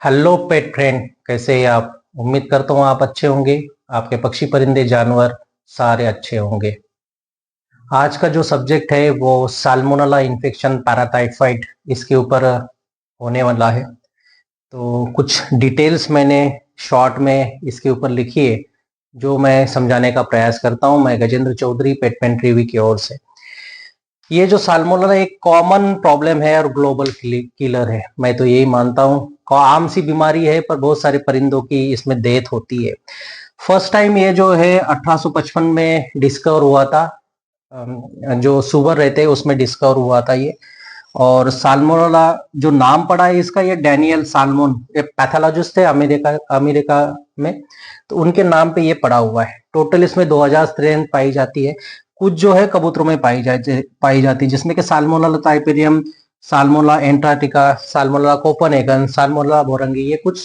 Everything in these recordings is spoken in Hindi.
हेलो पेट फ्रेंड, कैसे हैं आप? उम्मीद करता हूँ आप अच्छे होंगे। आपके पक्षी परिंदे जानवर सारे अच्छे होंगे। आज का जो सब्जेक्ट है वो साल्मोनेला इन्फेक्शन पैराटाइफाइड, इसके ऊपर होने वाला है। तो कुछ डिटेल्स मैंने शॉर्ट में इसके ऊपर लिखी है, जो मैं समझाने का प्रयास करता हूँ। मैं गजेंद्र चौधरी, पेट पेंट्रीवी की ओर से। ये जो साल्मोनेला एक कॉमन प्रॉब्लम है और ग्लोबल किलर है, मैं तो यही मानता हूँ। आम सी बीमारी है, पर बहुत सारे परिंदों की इसमें डेथ होती है। फर्स्ट टाइम ये जो है 1855 में डिस्कवर हुआ था। जो सुअर रहते हैं उसमें डिस्कवर हुआ था ये। और साल्मोनेला जो नाम पड़ा है इसका, ये डैनियल साल्मोन, ये पैथोलॉजिस्ट थे अमेरिका अमेरिका में। तो उनके नाम पे ये पड़ा हुआ है। टोटल इसमें 2000 स्ट्रेन पाई जाती है। कुछ जो है कबूतरों में पाई जाती है, जिसमें कि Salmonella typhimurium, Salmonella enterica, Salmonella Copenhagen, Salmonella मोरंगी, ये कुछ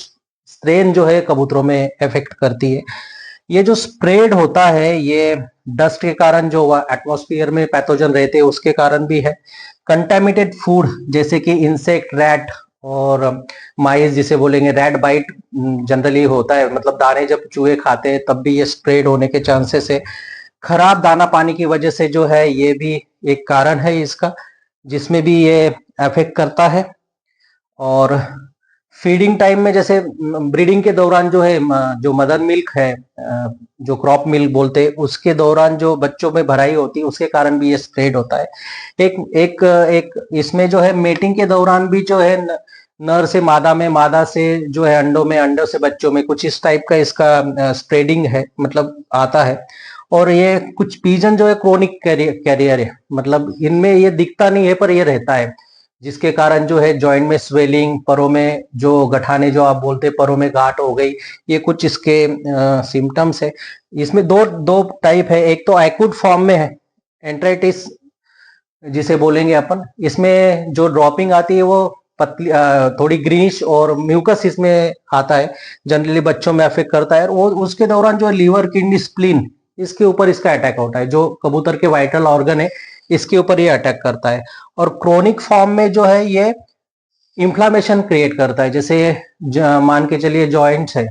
स्ट्रेन जो है कबूतरों में इफेक्ट करती है। ये जो स्प्रेड होता है ये डस्ट के कारण, जो एटमॉस्फेयर में पैथोजन रहते हैं उसके कारण भी है। कंटेमिनेटेड फूड जैसे कि इंसेक्ट, रैट और माइस जिसे बोलेंगे, रैट बाइट जनरली होता है। मतलब दाने जब चूहे खाते हैं तब भी ये स्प्रेड होने के चांसेस है। खराब दाना पानी की वजह से जो है ये भी एक कारण है इसका, जिसमें भी ये अफेक्ट करता है। और फीडिंग टाइम में, जैसे ब्रीडिंग के दौरान जो है, जो मदर मिल्क है, जो क्रॉप मिल्क बोलते हैं, उसके दौरान जो बच्चों में भराई होती है उसके कारण भी ये स्प्रेड होता है। एक एक एक इसमें जो है मेटिंग के दौरान भी जो है नर से मादा में, मादा से जो है अंडों में, अंडों से बच्चों में, कुछ इस टाइप का इसका स्प्रेडिंग है, मतलब आता है। और ये कुछ पीजन जो है क्रोनिक कैरियर है, मतलब इनमें ये दिखता नहीं है पर ये रहता है, जिसके कारण जो है जॉइंट में स्वेलिंग, परों में जो गठाने जो आप बोलते हैं, परों में गांठ हो गई, ये कुछ इसके सिम्टम्स है। इसमें दो दो टाइप है। एक तो एक्यूट फॉर्म में है, एंट्राइटिस जिसे बोलेंगे अपन। इसमें जो ड्रॉपिंग आती है वो पतली, थोड़ी ग्रीनिश और म्यूकस इसमें आता है। जनरली बच्चों में अफेक्ट करता है। और वो उसके दौरान जो लीवर, किडनी, स्प्लीन, इसके ऊपर इसका अटैक होता है। जो कबूतर के वाइटल ऑर्गन है इसके ऊपर ये अटैक करता है। और क्रोनिक फॉर्म में जो है ये इंफ्लामेशन क्रिएट करता है। जैसे मान के चलिए जॉइंट्स है,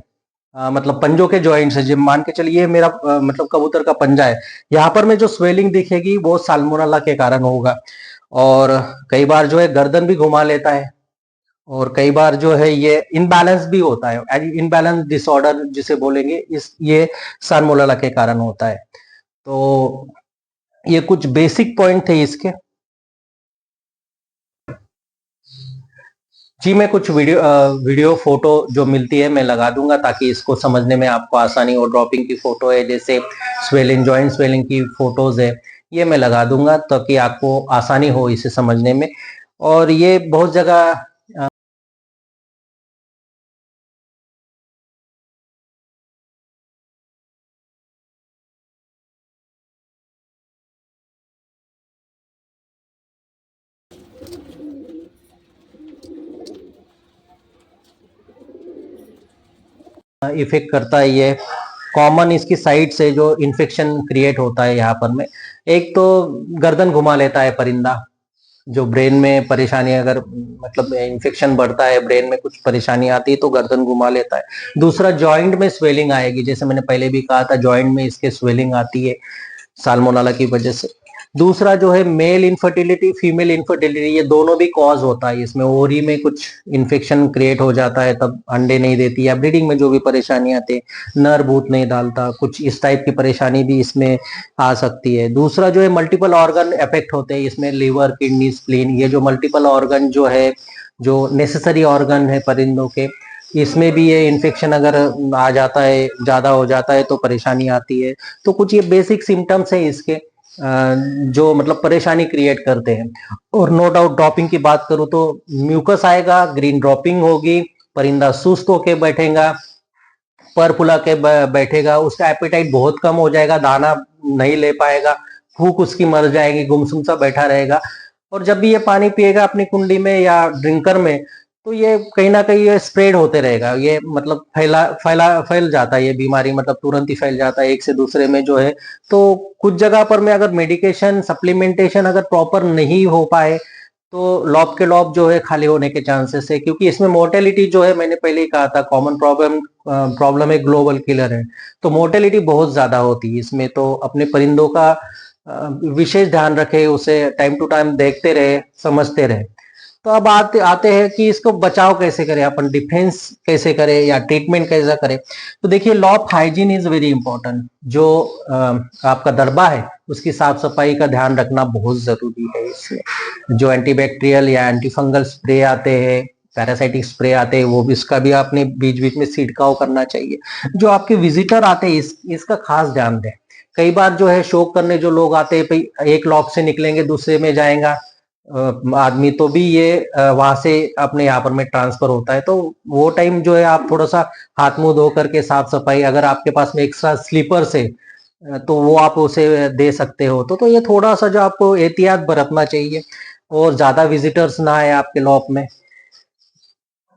मतलब पंजों के जॉइंट्स है, जो मान के चलिए मेरा मतलब कबूतर का पंजा है, यहाँ पर में जो स्वेलिंग दिखेगी वो साल्मोनेला के कारण होगा। और कई बार जो है गर्दन भी घुमा लेता है। और कई बार जो है ये इनबैलेंस भी होता है, इनबैलेंस डिसऑर्डर जिसे बोलेंगे, इस ये साल्मोनेला के कारण होता है। तो ये कुछ बेसिक पॉइंट थे इसके। जी, मैं कुछ वीडियो फोटो जो मिलती है मैं लगा दूंगा, ताकि इसको समझने में आपको आसानी हो। ड्रॉपिंग की फोटो है, जैसे स्वेलिंग, जॉइंट स्वेलिंग की फोटोज है, ये मैं लगा दूंगा ताकि आपको आसानी हो इसे समझने में। और ये बहुत जगह इफेक्ट करता है। ये कॉमन इसकी साइड से जो इन्फेक्शन क्रिएट होता है यहाँ पर में, एक तो गर्दन घुमा लेता है परिंदा। जो ब्रेन में परेशानी, अगर मतलब इन्फेक्शन बढ़ता है, ब्रेन में कुछ परेशानी आती है तो गर्दन घुमा लेता है। दूसरा, जॉइंट में स्वेलिंग आएगी, जैसे मैंने पहले भी कहा था, जॉइंट में इसके स्वेलिंग आती है साल्मोनेला की वजह से। दूसरा जो है मेल इनफर्टिलिटी, फीमेल इनफर्टिलिटी, ये दोनों भी कॉज होता है इसमें। ओवरी में कुछ इन्फेक्शन क्रिएट हो जाता है, तब अंडे नहीं देती, या ब्रीडिंग में जो भी परेशानी आती है, नर भूत नहीं डालता, कुछ इस टाइप की परेशानी भी इसमें आ सकती है। दूसरा जो है मल्टीपल ऑर्गन इफेक्ट होते हैं इसमें, लीवर, किडनी, स्प्लीन, ये जो मल्टीपल ऑर्गन जो है, जो नेसेसरी ऑर्गन है परिंदों के, इसमें भी ये इन्फेक्शन अगर आ जाता है, ज्यादा हो जाता है तो परेशानी आती है। तो कुछ ये बेसिक सिम्टम्स है इसके, जो मतलब परेशानी क्रिएट करते हैं। और नो डाउट, ड्रॉपिंग की बात करूं तो म्यूकस आएगा, ग्रीन ड्रॉपिंग होगी, परिंदा सुस्त होके बैठेगा, पर फुला के बैठेगा, उसका एपेटाइट बहुत कम हो जाएगा, दाना नहीं ले पाएगा, भूख उसकी मर जाएगी, गुमसुम सा बैठा रहेगा। और जब भी ये पानी पिएगा अपनी कुंडी में या ड्रिंकर में, तो ये कहीं ना कहीं ये स्प्रेड होते रहेगा। ये मतलब फैल जाता है ये बीमारी, मतलब तुरंत ही फैल जाता है एक से दूसरे में जो है। तो कुछ जगह पर में अगर मेडिकेशन, सप्लीमेंटेशन अगर प्रॉपर नहीं हो पाए, तो लॉब के लॉब जो है खाली होने के चांसेस है, क्योंकि इसमें मोर्टेलिटी जो है मैंने पहले ही कहा था कॉमन प्रॉब्लम है, ग्लोबल किलर है। तो मोर्टेलिटी बहुत ज्यादा होती है इसमें, तो अपने परिंदों का विशेष ध्यान रखे, उसे टाइम टू टाइम देखते रहे, समझते रहे। तो अब आते आते हैं कि इसको बचाव कैसे करें, अपन डिफेंस कैसे करें या ट्रीटमेंट कैसे करें। तो देखिए, law of hygiene is very important. जो आपका दरबा है उसकी साफ सफाई का ध्यान रखना बहुत जरूरी है। इसमें जो एंटीबैक्टीरियल या एंटीफंगल स्प्रे आते हैं, पैरासाइटिक स्प्रे आते हैं, वो भी इसका भी आपने बीच बीच में छिड़काव करना चाहिए। जो आपके विजिटर आते हैं इसका खास ध्यान दें। कई बार जो है शौक करने जो लोग आते हैं, एक लॉक से निकलेंगे दूसरे में जाएगा आदमी, तो भी ये वहां से अपने यहाँ पर में ट्रांसफर होता है। तो वो टाइम जो है आप थोड़ा सा हाथ मुंह धो करके साफ सफाई, अगर आपके पास में एक्स्ट्रा स्लीपर्स है तो वो आप उसे दे सकते हो। तो ये थोड़ा सा जो आपको एहतियात बरतना चाहिए, और ज्यादा विजिटर्स ना आए आपके लॉप में।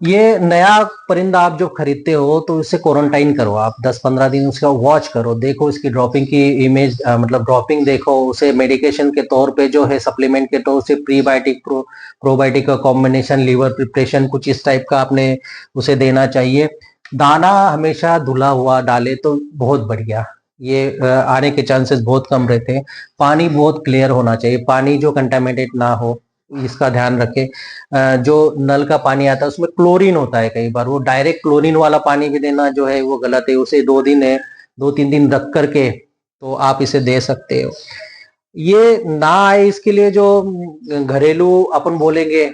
ये नया परिंदा आप जो खरीदते हो तो इसे क्वारंटाइन करो आप, 10-15 दिन उसका वॉच करो, देखो इसकी ड्रॉपिंग की इमेज, मतलब ड्रॉपिंग देखो, उसे मेडिकेशन के तौर पे जो है सप्लीमेंट के तौर से प्रीबायोटिक प्रोबायोटिक का कॉम्बिनेशन, लीवर प्रिपरेशन, कुछ इस टाइप का आपने उसे देना चाहिए। दाना हमेशा धुला हुआ डाले तो बहुत बढ़िया, ये आने के चांसेस बहुत कम रहते हैं। पानी बहुत क्लियर होना चाहिए, पानी जो कंटामिनेटेड ना हो, इसका ध्यान रखें। जो नल का पानी आता है उसमें क्लोरीन होता है, कई बार वो डायरेक्ट क्लोरीन वाला पानी भी देना जो है वो गलत है। उसे 2-3 दिन रख करके तो आप इसे दे सकते हो। ये ना आए इसके लिए जो घरेलू अपन बोलेंगे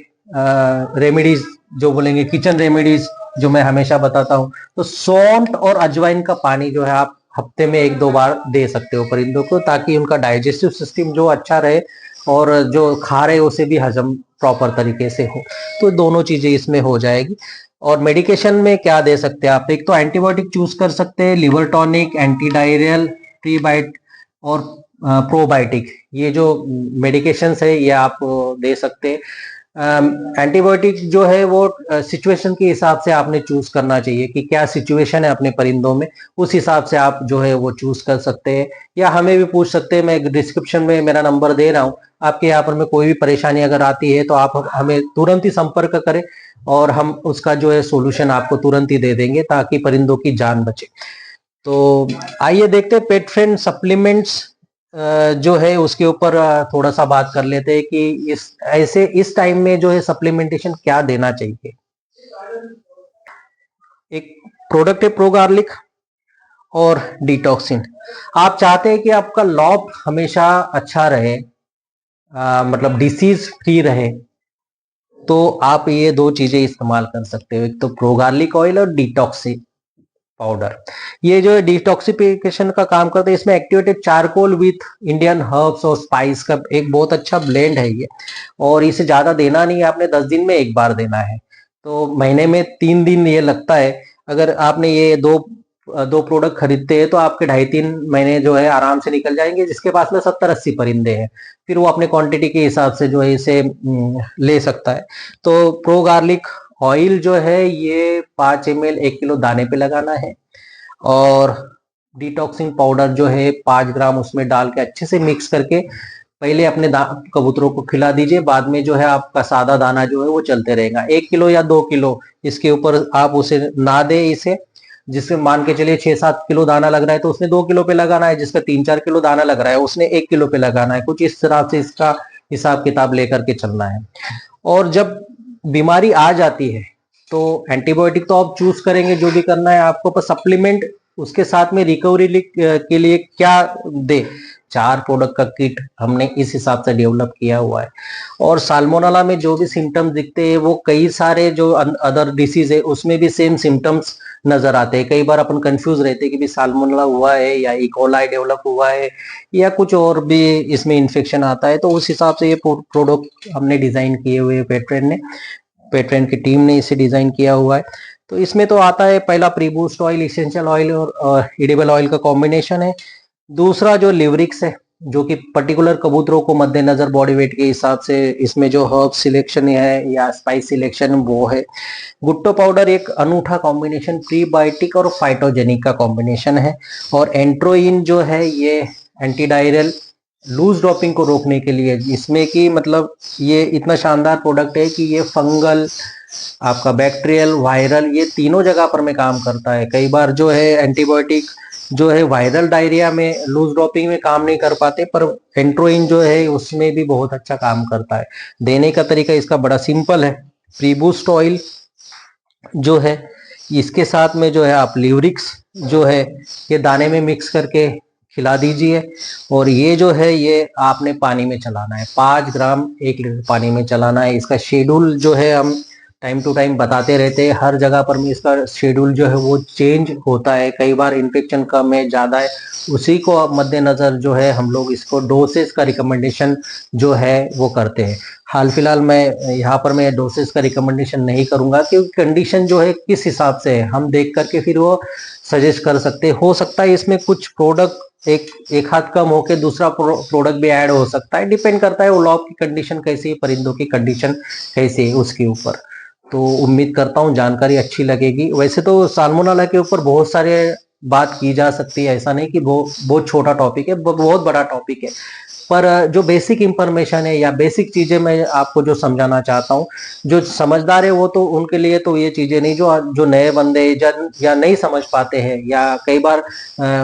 रेमेडीज, जो बोलेंगे किचन रेमेडीज, जो मैं हमेशा बताता हूँ, तो सौंठ और अजवाइन का पानी जो है आप हफ्ते में 1-2 बार दे सकते हो परिंदों को, ताकि उनका डाइजेस्टिव सिस्टम जो अच्छा रहे और जो खा रहे उसे भी हजम प्रॉपर तरीके से हो। तो दोनों चीजें इसमें हो जाएगी। और मेडिकेशन में क्या दे सकते हैं आप, एक तो एंटीबायोटिक चूज कर सकते हैं, लिवर टॉनिक, एंटी डायरियल, प्रीबाइट और प्रोबायोटिक। ये जो मेडिकेशंस है ये आप दे सकते हैं। एंटीबायोटिक जो है वो सिचुएशन के हिसाब से आपने चूज करना चाहिए कि क्या सिचुएशन है अपने परिंदों में, उस हिसाब से आप जो है वो चूज कर सकते हैं। या हमें भी पूछ सकते हैं, मैं डिस्क्रिप्शन में मेरा नंबर दे रहा हूँ, आपके यहाँ पर में कोई भी परेशानी अगर आती है तो आप हमें तुरंत ही संपर्क करें, और हम उसका जो है सोल्यूशन आपको तुरंत ही दे देंगे, ताकि परिंदों की जान बचे। तो आइए देखते हैं पेट फ्रेंड सप्लीमेंट्स जो है उसके ऊपर थोड़ा सा बात कर लेते हैं कि इस टाइम में जो है सप्लीमेंटेशन क्या देना चाहिए। एक प्रोडक्ट है प्रो गार्लिक और डिटॉक्सिन। आप चाहते हैं कि आपका लॉब हमेशा अच्छा रहे, मतलब डिसीज फ्री रहे, तो आप ये 2 चीजें इस्तेमाल कर सकते हो, एक तो प्रो गार्लिक ऑयल और डिटॉक्सी पाउडर। ये जो है डिटॉक्सिफिकेशन का काम करते हैं। इसमें activated charcoal with Indian herbs और स्पाइस का एक बहुत अच्छा ब्लेंड है ये, और इसे ज्यादा देना नहीं है आपने, 10 दिन में एक बार देना है। तो महीने में 3 दिन ये लगता है। अगर आपने ये दो प्रोडक्ट खरीदते हैं तो आपके 2.5-3 महीने जो है आराम से निकल जाएंगे। जिसके पास में 70-80 परिंदे हैं, फिर वो अपने क्वांटिटी के हिसाब से जो है इसे ले सकता है। तो प्रो गार्लिक ऑयल जो है ये 5 ml 1 किलो दाने पे लगाना है, और डिटॉक्सिंग पाउडर जो है 5 ग्राम उसमें डाल के अच्छे से मिक्स करके पहले अपने कबूतरों को खिला दीजिए। बाद में जो है आपका सादा दाना जो है वो चलते रहेगा। 1 किलो या 2 किलो इसके ऊपर आप उसे ना दे इसे। जिससे मान के चलिए 6-7 किलो दाना लग रहा है तो उसने 2 किलो पे लगाना है, जिसका 3-4 किलो दाना लग रहा है उसने 1 किलो पे लगाना है। कुछ इस तरह से इसका हिसाब किताब लेकर के चलना है। और जब बीमारी आ जाती है तो एंटीबायोटिक तो आप चूज करेंगे जो भी करना है आपको, पर सप्लीमेंट उसके साथ में रिकवरी के लिए क्या दे, 4 प्रोडक्ट का किट हमने इस हिसाब से डेवलप किया हुआ है। और साल्मोनेला में जो भी सिम्टम्स दिखते हैं वो कई सारे जो अदर डिसीज है उसमें भी सेम सिम्टम्स नजर आते हैं। कई बार अपन कंफ्यूज रहते हैं कि भी साल्मोनेला हुआ है या इकोलाई डेवलप हुआ है या कुछ और भी इसमें इन्फेक्शन आता है। तो उस हिसाब से ये प्रोडक्ट हमने डिजाइन किए हुए पेट्रेन की टीम ने इसे डिजाइन किया हुआ है। तो इसमें तो आता है पहला प्रीबूस्ट ऑयल, इसेंशियल ऑयल और एडिबल ऑयल का कॉम्बिनेशन है। दूसरा जो लिवरिक्स है, जो कि पर्टिकुलर कबूतरों को मद्देनजर बॉडी वेट के हिसाब से इसमें जो हर्ब सिलेक्शन है या स्पाइस सिलेक्शन वो है। गुट्टो पाउडर एक अनूठा कॉम्बिनेशन, प्रीबायोटिक और फाइटोजेनिक का कॉम्बिनेशन है। और एंट्रोइन जो है ये एंटी डायरियल लूज ड्रॉपिंग को रोकने के लिए, इसमें कि मतलब ये इतना शानदार प्रोडक्ट है कि ये फंगल, आपका बैक्टीरियल, वायरल, ये तीनों जगह पर में काम करता है। कई बार जो है एंटीबायोटिक जो है वायरल डायरिया में, लूज ड्रॉपिंग में काम नहीं कर पाते, पर एंट्रोइन जो है उसमें भी बहुत अच्छा काम करता है। देने का तरीका इसका बड़ा सिंपल है। प्रीबूस्ट ऑयल जो है, इसके साथ में जो है आप लिवरिक्स जो है ये दाने में मिक्स करके खिला दीजिए। और ये जो है ये आपने पानी में चलाना है, 5 ग्राम 1 लीटर पानी में चलाना है। इसका शेड्यूल जो है हम टाइम टू टाइम बताते रहते हैं, हर जगह पर में इसका शेड्यूल जो है वो चेंज होता है। कई बार इन्फेक्शन कम है, ज़्यादा है, उसी को मद्देनज़र जो है हम लोग इसको डोसेस का रिकमेंडेशन जो है वो करते हैं। हाल फिलहाल मैं यहाँ पर मैं डोसेस का रिकमेंडेशन नहीं करूंगा, क्योंकि कंडीशन जो है किस हिसाब से है हम देख करके फिर वो सजेस्ट कर सकते हैं। हो सकता है इसमें कुछ प्रोडक्ट एक हाथ कम होके दूसरा प्रोडक्ट भी ऐड हो सकता है, डिपेंड करता है वो लॉब की कंडीशन कैसी है, परिंदों की कंडीशन कैसी है उसके ऊपर। तो उम्मीद करता हूँ जानकारी अच्छी लगेगी। वैसे तो साल्मोनेला के ऊपर बहुत सारे बात की जा सकती है, ऐसा नहीं कि बहुत छोटा टॉपिक है, बहुत बड़ा टॉपिक है। पर जो बेसिक इंफॉर्मेशन है या बेसिक चीजें मैं आपको जो समझाना चाहता हूँ, जो समझदार है वो तो उनके लिए तो ये चीजें नहीं, जो जो नए बंदे या नहीं समझ पाते हैं या कई बार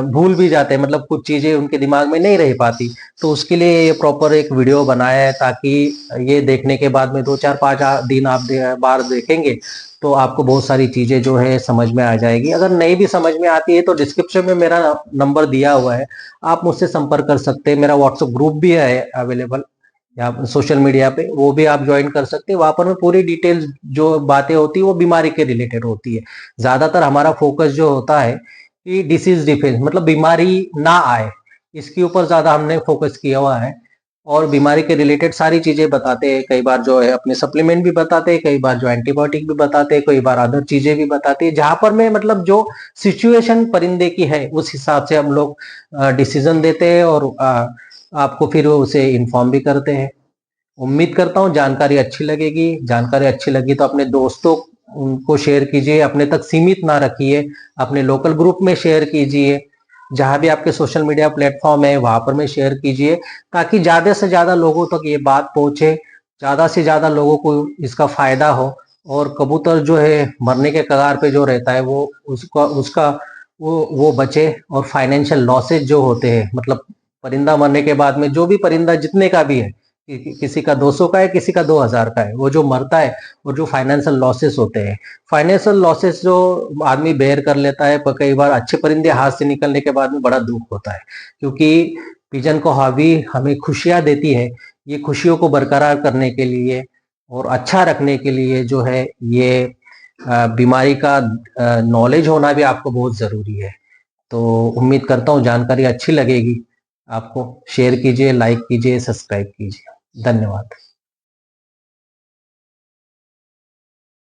भूल भी जाते हैं, मतलब कुछ चीजें उनके दिमाग में नहीं रह पाती, तो उसके लिए ये प्रॉपर एक वीडियो बनाया है, ताकि ये देखने के बाद में 2 4 5 दिन आप बार देखेंगे तो आपको बहुत सारी चीजें जो है समझ में आ जाएगी। अगर नहीं भी समझ में आती है तो डिस्क्रिप्शन में मेरा नंबर दिया हुआ है, आप मुझसे संपर्क कर सकते हैं। मेरा व्हाट्सएप ग्रुप भी है अवेलेबल या सोशल मीडिया पे, वो भी आप ज्वाइन कर सकते हैं। वहां पर में पूरी डिटेल्स जो बातें होती है वो बीमारी के रिलेटेड होती है। ज्यादातर हमारा फोकस जो होता है कि डिसीज डिफेंस, मतलब बीमारी ना आए, इसके ऊपर ज्यादा हमने फोकस किया हुआ है। और बीमारी के रिलेटेड सारी चीजें बताते हैं, कई बार जो है अपने सप्लीमेंट भी बताते हैं, कई बार जो एंटीबायोटिक भी बताते हैं, कई बार अदर चीजें भी बताते हैं, जहां पर में मतलब जो सिचुएशन परिंदे की है उस हिसाब से हम लोग डिसीजन देते हैं और आपको फिर उसे इन्फॉर्म भी करते हैं। उम्मीद करता हूँ जानकारी अच्छी लगेगी। जानकारी अच्छी लगी तो अपने दोस्तों उनको शेयर कीजिए, अपने तक सीमित ना रखिए, अपने लोकल ग्रुप में शेयर कीजिए, जहां भी आपके सोशल मीडिया प्लेटफॉर्म है वहां पर में शेयर कीजिए, ताकि ज्यादा से ज्यादा लोगों तक ये बात पहुंचे, ज्यादा से ज्यादा लोगों को इसका फायदा हो। और कबूतर जो है मरने के कगार पे जो रहता है वो उसका उसका वो बचे। और फाइनेंशियल लॉसेज जो होते हैं, मतलब परिंदा मरने के बाद में जो भी परिंदा जितने का भी है, किसी का 200 का है, किसी का 2000 का है, वो जो मरता है, और जो फाइनेंशियल लॉसेस होते हैं, फाइनेंशियल लॉसेस जो आदमी बेयर कर लेता है, पर कई बार अच्छे परिंदे हाथ से निकलने के बाद में बड़ा दुख होता है। क्योंकि पिजन को हॉबी हमें खुशियां देती है, ये खुशियों को बरकरार करने के लिए और अच्छा रखने के लिए जो है ये बीमारी का नॉलेज होना भी आपको बहुत जरूरी है। तो उम्मीद करता हूँ जानकारी अच्छी लगेगी आपको। शेयर कीजिए, लाइक कीजिए, सब्सक्राइब कीजिए। धन्यवाद।